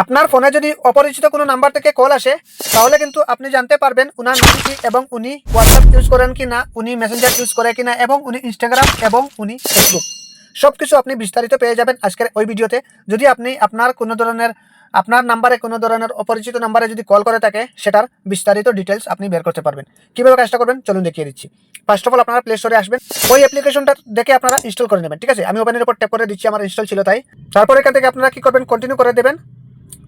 আপনার ফোনে যদি অপরিচিত কোনো নাম্বার থেকে কল আসে তাহলে কিন্তু আপনি জানতে পারবেন উনার নাম কি এবং উনি হোয়াটসঅ্যাপ ইউজ করেন কি না, উনি মেসেঞ্জার ইউজ করে কিনা এবং উনি ইনস্টাগ্রাম এবং উনি ফেসবুক সব কিছু আপনি বিস্তারিত পেয়ে যাবেন আজকের ওই ভিডিওতে। যদি আপনি আপনার নাম্বারে কোনো ধরনের অপরিচিত নাম্বারে যদি কল করে থাকে সেটার বিস্তারিত ডিটেলস আপনি বের করতে পারবেন। কীভাবে কাজটা করবেন চলুন দেখিয়ে দিচ্ছি। ফার্স্ট অফ অল আপনারা প্লে স্টোরে আসবেন, ওই অ্যাপ্লিকেশনটা দেখে আপনারা ইনস্টল করে নেবেন। ঠিক আছে, আমি ওপেনের উপর ট্যাপ করে দিচ্ছি, আমার ইনস্টল ছিল তাই। তারপর এখান থেকে আপনারা কী করবেন, কন্টিনিউ করে দেবেন।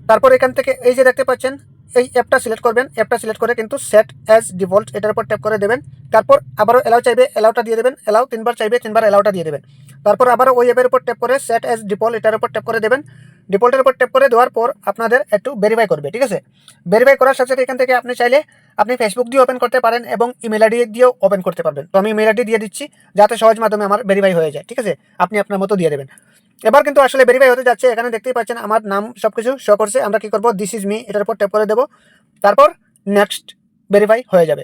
তারপর এখান থেকে এই যে দেখতে পাচ্ছেন এই অ্যাপটা সিলেক্ট করবেন, অ্যাপটা সিলেক্ট করে কিন্তু সেট অ্যাজ ডিফল্ট এটার উপর ট্যাপ করে দেবেন। তারপর আবারও অ্যালাউ চাইবে, অ্যালাউটা দিয়ে দেবেন, অ্যালাউ তিনবার চাইবে, তিনবার অ্যালাউটা দিয়ে দেবেন। তারপর আবারও ওই অ্যাপের উপর ট্যাপ করে সেট অ্যাজ ডিফল্ট এটার উপর ট্যাপ করে দেবেন। ডিফল্টের উপর ট্যাপ করে দেওয়ার পর আপনাদের একটু ভেরিফাই করবে। ঠিক আছে, ভেরিফাই করার সাথে সাথে এখান থেকে আপনি চাইলে আপনি ফেসবুক দিয়ে ওপেন করতে পারেন এবং ইমেল আইডি দিয়েও ওপেন করতে পারবেন। তো আমি ইমেল আইডি দিয়ে দিচ্ছি যাতে সহজ মাধ্যমে আমার ভেরিফাই হয়ে যায়। ঠিক আছে, আপনি আপনার মতো দিয়ে দেবেন। এবার কিন্তু আসলে ভেরিফাই হতে যাচ্ছে, এখানে দেখতেই পাচ্ছেন আমার নাম সব কিছু শো করছে। আমরা কি করব, দিস ইজ মি এটার উপর ট্যাপ করে দেবো। তারপর নেক্সট ভেরিফাই হয়ে যাবে।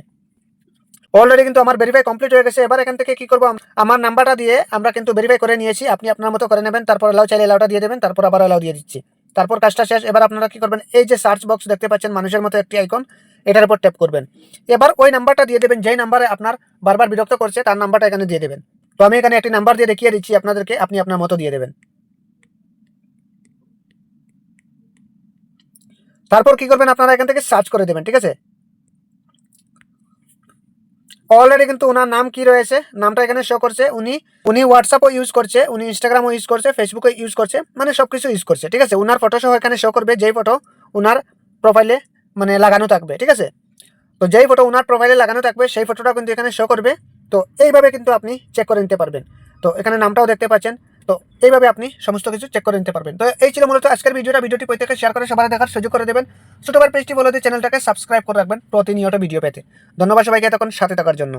অলরেডি কিন্তু আমার ভেরিফাই কমপ্লিট হয়ে গেছে। এবার এখান থেকে কি করব, আমার নাম্বারটা দিয়ে আমরা কিন্তু ভেরিফাই করে নিয়েছি, আপনি আপনার মতো করে নেবেন। তারপর অ্যালাউ চাইলে অ্যালাউটা দিয়ে দেবেন, তারপর আবার অ্যালাউ দিয়ে দিচ্ছি। তারপর কাজটা শেষ। এবার আপনারা কি করবেন, এই যে সার্চ বক্স দেখতে পাচ্ছেন মানুষের মতো একটি আইকন, এটার উপর ট্যাপ করবেন। এবার ওই নাম্বারটা দিয়ে দেবেন যেই নাম্বারে আপনার বারবার বিরক্ত করছে, তার নাম্বারটা এখানে দিয়ে দেবেন। তো আমি এখানে একটি নাম্বার দিয়ে দেখিয়ে দিচ্ছি আপনাদেরকে, আপনি আপনার মতো দিয়ে দেবেন। তারপর কি করবেন, আপনারা এখান থেকে সার্চ করে দেবেন। ঠিক আছে, অলরেডি কিন্তু ওনার নাম কি রয়েছে, নামটা এখানে শো করছে। উনি হোয়াটসঅ্যাপও ইউজ করছে, উনি ইনস্টাগ্রামও ইউজ করছে, ফেসবুকও ইউজ করছে, মানে সব কিছু ইউজ করছে। ঠিক আছে, ওনার ফটো সহ এখানে শো করবে, যেই ফটো ওনার প্রোফাইলে মানে লাগানো থাকবে। ঠিক আছে, তো যেই ফটো ওনার প্রোফাইলে লাগানো থাকবে সেই ফটোটা কিন্তু এখানে শো করবে। তো এইভাবে কিন্তু আপনি চেক করে নিতে পারবেন। তো এখানে নামটাও দেখতে পাচ্ছেন। তো এইভাবে আপনি সমস্ত কিছু চেক করে নিতে পারবেন। তো এই ছিল মূলত আজকের ভিডিওটি প্রত্যেকে শেয়ার করে সবাই দেখার সুযোগ করে দেবেন। ছোটবার পেজটি বলে দিয়ে চ্যানেলটাকে সাবস্ক্রাইব করে রাখবেন প্রতিনিয়ত ভিডিও পেতে। ধন্যবাদ সবাইকে এতক্ষণ সাথে থাকার জন্য।